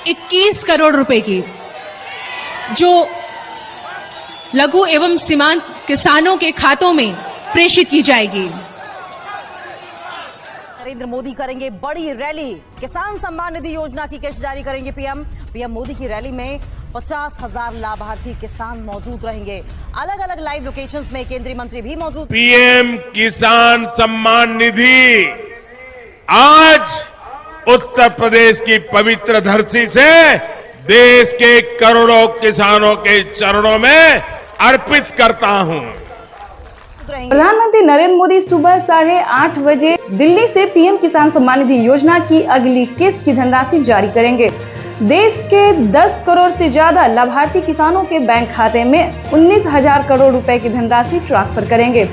21 करोड़ रुपए की, जो लघु एवं सीमांत किसानों के खातों में प्रेषित की जाएगी। नरेंद्र मोदी करेंगे बड़ी रैली, किसान सम्मान निधि योजना की किस्त जारी करेंगे पीएम मोदी की रैली में 50,000 लाभार्थी किसान मौजूद रहेंगे। अलग अलग लाइव लोकेशंस में केंद्रीय मंत्री भी मौजूद। पीएम किसान सम्मान निधि आज उत्तर प्रदेश की पवित्र धरती से देश के करोड़ों किसानों के चरणों में अर्पित करता हूं। प्रधानमंत्री नरेंद्र मोदी सुबह 8:30 बजे दिल्ली से पीएम किसान सम्मान निधि योजना की अगली किस्त की धनराशि जारी करेंगे। देश के 10 करोड़ से ज्यादा लाभार्थी किसानों के बैंक खाते में 19,000 करोड़ रुपए की धनराशि ट्रांसफर करेंगे।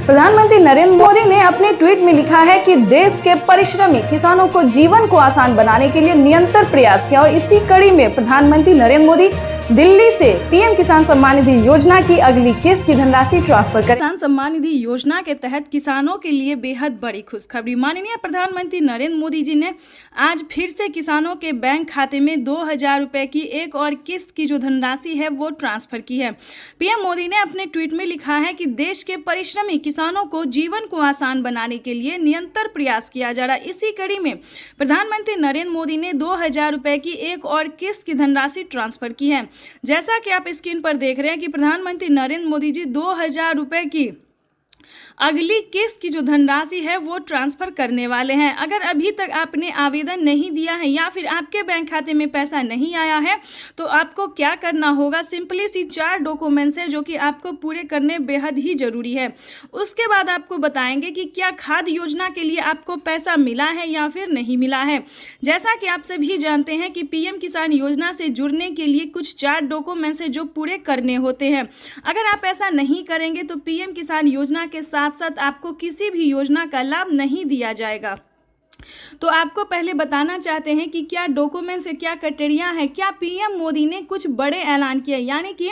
प्रधानमंत्री नरेंद्र मोदी ने अपने ट्वीट में लिखा है कि देश के परिश्रमी किसानों को जीवन को आसान बनाने के लिए निरंतर प्रयास किया और इसी कड़ी में प्रधानमंत्री नरेंद्र मोदी दिल्ली से पीएम किसान सम्मान निधि योजना की अगली किस्त की धनराशि ट्रांसफर करें। किसान सम्मान निधि योजना के तहत किसानों के लिए बेहद बड़ी खुशखबरी। माननीय प्रधानमंत्री नरेंद्र मोदी जी ने आज फिर से किसानों के बैंक खाते में 2,000 रुपए की एक और किस्त की जो धनराशि है वो ट्रांसफर की है। पीएम मोदी ने अपने ट्वीट में लिखा है कि देश के परिश्रमी किसानों को जीवन को आसान बनाने के लिए निरंतर प्रयास किया जा रहा है। इसी कड़ी में प्रधानमंत्री नरेंद्र मोदी ने 2,000 रुपए की एक और किस्त की धनराशि ट्रांसफर की है। जैसा कि आप स्क्रीन पर देख रहे हैं कि प्रधानमंत्री नरेंद्र मोदी जी 2,000 रुपए की अगली किस्त की जो धनराशि है वो ट्रांसफर करने वाले हैं। अगर अभी तक आपने आवेदन नहीं दिया है या फिर आपके बैंक खाते में पैसा नहीं आया है तो आपको क्या करना होगा, सिंपली सी 4 डॉक्यूमेंट्स हैं जो कि आपको पूरे करने बेहद ही जरूरी है। उसके बाद आपको बताएंगे कि क्या खाद्य योजना के लिए आपको पैसा मिला है या फिर नहीं मिला है। जैसा कि आप सभी जानते हैं कि पीएम किसान योजना से जुड़ने के लिए कुछ 4 डॉक्यूमेंट्स हैं जो पूरे करने होते हैं। अगर आप ऐसा नहीं करेंगे तो पीएम किसान योजना के साथ साथ आपको किसी भी योजना का लाभ नहीं दिया जाएगा। तो आपको पहले बताना चाहते हैं कि क्या डॉक्यूमेंट्स है, क्या क्राइटेरिया है। क्या पीएम मोदी ने कुछ बड़े ऐलान किए, यानी कि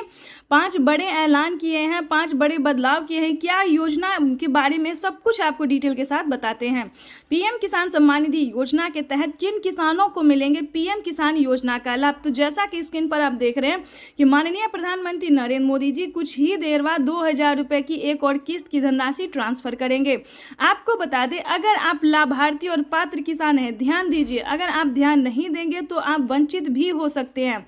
5 बड़े ऐलान किए हैं, 5 बड़े बदलाव किए हैं। क्या योजना के बारे में सब कुछ आपको डिटेल के साथ बताते हैं। पीएम किसान सम्मान निधि योजना के तहत किन किसानों को मिलेंगे पीएम किसान योजना का लाभ। तो जैसा कि स्क्रीन पर आप देख रहे हैं कि माननीय प्रधानमंत्री नरेंद्र मोदी जी कुछ ही देर बाद 2,000 रुपए की एक और किस्त की धनराशि ट्रांसफर करेंगे। आपको बता दें, अगर आप लाभार्थी और पात्र किसान है, ध्यान दीजिए, अगर आप ध्यान नहीं देंगे तो आप वंचित भी हो सकते हैं,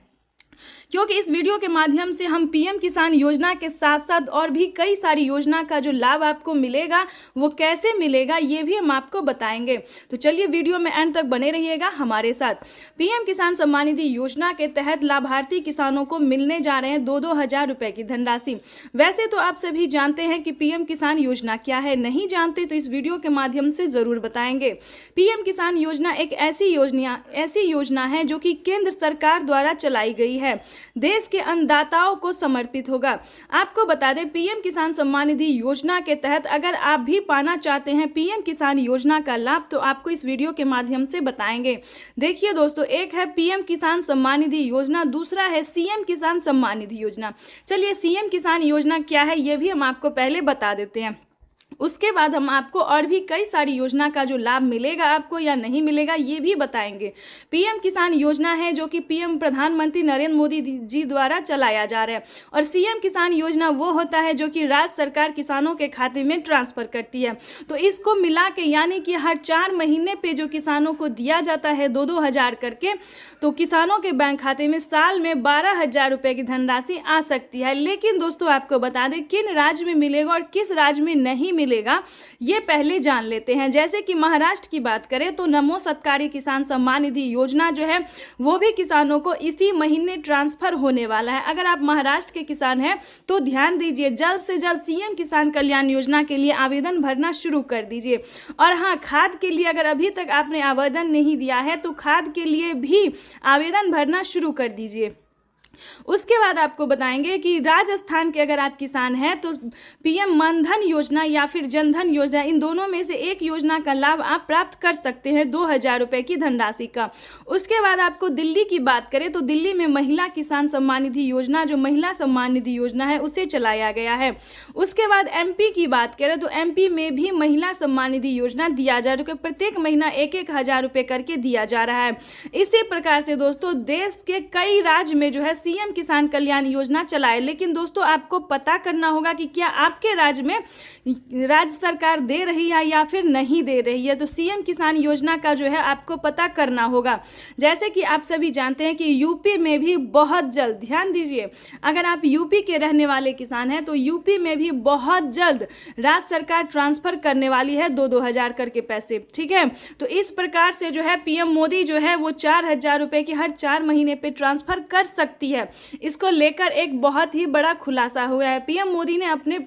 क्योंकि इस वीडियो के माध्यम से हम पीएम किसान योजना के साथ साथ और भी कई सारी योजना का जो लाभ आपको मिलेगा वो कैसे मिलेगा ये भी हम आपको बताएंगे। तो चलिए वीडियो में एंड तक बने रहिएगा हमारे साथ। पीएम किसान सम्मान निधि योजना के तहत लाभार्थी किसानों को मिलने जा रहे हैं 2-2 रुपए की धनराशि। वैसे तो आप सभी जानते हैं कि पीएम किसान योजना क्या है, नहीं जानते तो इस वीडियो के माध्यम से जरूर बताएंगे। पीएम किसान योजना एक ऐसी योजना है जो कि केंद्र सरकार द्वारा चलाई गई है, देश के अन्नदाताओं को समर्पित होगा। आपको बता दें, पीएम किसान सम्मान निधि योजना के तहत अगर आप भी पाना चाहते हैं पीएम किसान योजना का लाभ तो आपको इस वीडियो के माध्यम से बताएंगे। देखिए दोस्तों, एक है पीएम किसान सम्मान निधि योजना, दूसरा है सीएम किसान सम्मान निधि योजना। चलिए सीएम किसान योजना क्या है ये भी हम आपको पहले बता देते हैं, उसके बाद हम आपको और भी कई सारी योजना का जो लाभ मिलेगा आपको या नहीं मिलेगा ये भी बताएंगे। पीएम किसान योजना है जो कि पीएम प्रधानमंत्री नरेंद्र मोदी जी द्वारा चलाया जा रहा है, और सीएम किसान योजना वो होता है जो कि राज्य सरकार किसानों के खाते में ट्रांसफर करती है। तो इसको मिला के यानी कि हर 4 महीने पे जो किसानों को दिया जाता है 2-2 हज़ार करके, तो किसानों के बैंक खाते में साल में 12,000 रुपये की धनराशि आ सकती है। लेकिन दोस्तों आपको बता दें किन राज्य में मिलेगा और किस राज्य में नहीं मिलेगा ये पहले जान लेते हैं। जैसे कि महाराष्ट्र की बात करें तो नमो सत्कारी किसान सम्मान निधि योजना जो है वो भी किसानों को इसी महीने ट्रांसफर होने वाला है। अगर आप महाराष्ट्र के किसान हैं तो ध्यान दीजिए, जल्द से जल्द सीएम किसान कल्याण योजना के लिए आवेदन भरना शुरू कर दीजिए। और हाँ, खाद के लिए अगर अभी तक आपने आवेदन नहीं दिया है तो खाद के लिए भी आवेदन भरना शुरू कर दीजिए। उसके बाद आपको बताएंगे कि राजस्थान के अगर आप किसान हैं तो पीएम मानधन योजना या फिर जनधन योजना, इन दोनों में से एक योजना का लाभ आप प्राप्त कर सकते हैं 2,000 रुपये की धनराशि का। उसके बाद आपको दिल्ली की बात करें तो दिल्ली में महिला किसान सम्मान निधि योजना, जो महिला सम्मान निधि योजना है, उसे चलाया गया है। उसके बाद एमपी की बात करें तो एमपी में भी महिला सम्मान निधि योजना दिया जा रहा है, प्रत्येक महीना 1,000 रुपये करके दिया जा रहा है। इसी प्रकार से दोस्तों देश के कई राज्य में जो है सीएम किसान कल्याण योजना चलाए, लेकिन दोस्तों आपको पता करना होगा कि क्या आपके राज्य में राज्य सरकार दे रही है या फिर नहीं दे रही है। तो सीएम किसान योजना का जो है आपको पता करना होगा। जैसे कि आप सभी जानते हैं कि यूपी में भी बहुत जल्द, ध्यान दीजिए, अगर आप यूपी के रहने वाले किसान हैं तो यूपी में भी बहुत जल्द राज्य सरकार ट्रांसफर करने वाली है 2-2 हज़ार करके पैसे, ठीक है। तो इस प्रकार से जो है पीएम मोदी जो है वो 4,000 रुपये की हर 4 महीने पे ट्रांसफर कर सकती है। इसको लेकर एक बहुत ही बड़ा खुलासा हुआ है। पीएम मोदी ने अपने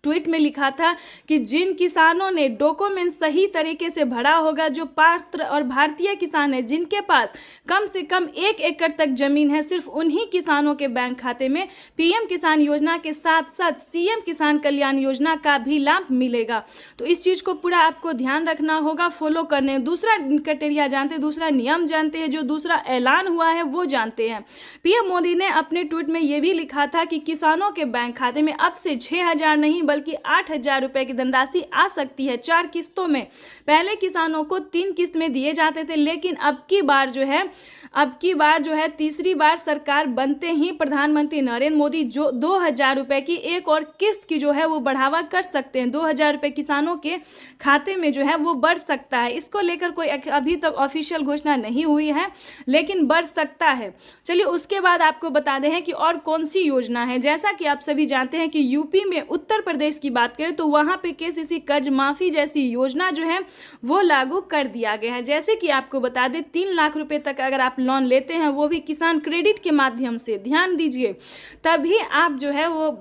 ट्वीट में लिखा था कि जिन किसानों ने डॉक्यूमेंट सही तरीके से भरा होगा, जो पात्र और भारतीय किसान हैं जिनके पास कम से कम 1 एकड़ तक जमीन है, सिर्फ उन्हीं किसानों के बैंक खाते में पीएम किसान योजना के साथ साथ सीएम किसान कल्याण योजना का भी लाभ मिलेगा। तो इस चीज़ को पूरा आपको ध्यान रखना होगा, फॉलो करने। दूसरा क्राइटेरिया जानते हैं, दूसरा नियम जानते हैं, जो दूसरा ऐलान हुआ है वो जानते हैं। पीएम मोदी ने अपने ट्वीट में ये भी लिखा था कि किसानों के बैंक खाते में अब से 6,000 नहीं बल्कि 8,000 रुपए की धनराशि आ सकती है 4 किस्तों में। पहले किसानों को 3 किस्त में दिए जाते थे, लेकिन अब की बार जो है तीसरी बार सरकार बनते ही प्रधानमंत्री नरेंद्र मोदी जो 2,000 रुपए की एक और किस्त की जो है वो बढ़ावा कर सकते हैं। 2,000 रुपए किसानों के खाते में जो है वो बढ़ सकता है। इसको लेकर कोई अभी तक ऑफिशियल घोषणा नहीं हुई है, लेकिन बढ़ सकता है। चलिए उसके बाद आपको बता दें कि और कौन सी योजना है। जैसा कि आप सभी जानते हैं कि यूपी में, उत्तर प्रदेश की बात करें तो वहां पे केसीसी कर्ज माफी जैसी योजना जो है वो लागू कर दिया गया है। जैसे कि आपको बता दें 3 लाख रुपए तक अगर आप लोन लेते हैं, वो भी किसान क्रेडिट के माध्यम से, ध्यान दीजिए, तभी आप जो है वो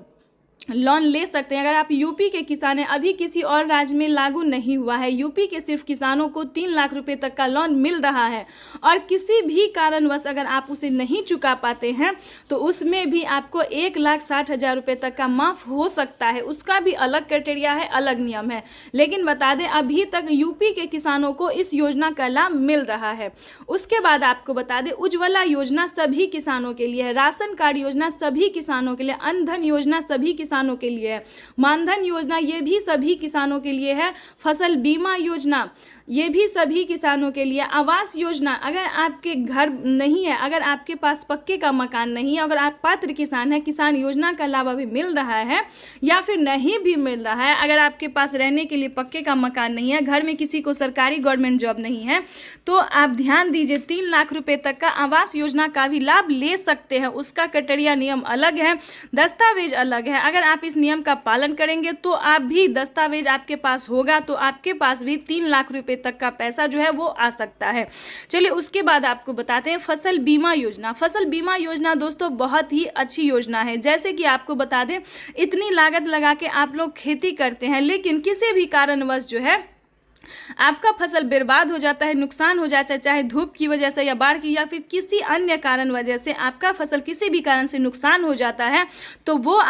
लोन ले सकते हैं। अगर आप यूपी के किसान हैं, अभी किसी और राज्य में लागू नहीं हुआ है, यूपी के सिर्फ किसानों को 3 लाख रुपए तक का लोन मिल रहा है। और किसी भी कारणवश अगर आप उसे नहीं चुका पाते हैं तो उसमें भी आपको 1,60,000 रुपये तक का माफ़ हो सकता है। उसका भी अलग क्राइटेरिया है, अलग नियम है। लेकिन बता दें अभी तक यूपी के किसानों को इस योजना का लाभ मिल रहा है। उसके बाद आपको बता दें उज्ज्वला योजना सभी किसानों के लिए है, राशन कार्ड योजना सभी किसानों के लिए, अन्न धन योजना सभी किसानों के लिए है, मानधन योजना ये भी सभी किसानों के लिए है, फसल बीमा योजना ये भी सभी किसानों के लिए, आवास योजना, अगर आपके घर नहीं है, अगर आपके पास पक्के का मकान नहीं है, अगर आप पात्र किसान हैं, किसान योजना का लाभ अभी मिल रहा है या फिर नहीं भी मिल रहा है, अगर आपके पास रहने के लिए पक्के का मकान नहीं है, घर में किसी को सरकारी गवर्नमेंट जॉब नहीं है, तो आप ध्यान दीजिए 3 लाख रुपए तक का आवास योजना का भी लाभ ले सकते हैं। उसका क्राइटेरिया नियम अलग है, दस्तावेज अलग है। अगर आप इस नियम का पालन करेंगे तो आप भी, दस्तावेज आपके पास होगा तो आपके पास भी 3 लाख रुपए तक का पैसा जो है वो आ सकता है। चलिए उसके बाद आपको बताते हैं फसल बीमा योजना। फसल बीमा योजना दोस्तों बहुत ही अच्छी योजना है। जैसे कि आपको बता दें इतनी लागत लगा के आप लोग खेती करते हैं, लेकिन किसी भी कारणवश जो है आपका फसल बर्बाद हो जाता है, नुकसान हो जाता है, चाहे धूप की वजह से या बाढ़ की या फिर किसी अन्य कारण वजह से आपका फसल किसी भी कारण से नुकसान हो जाता है, तो वो आप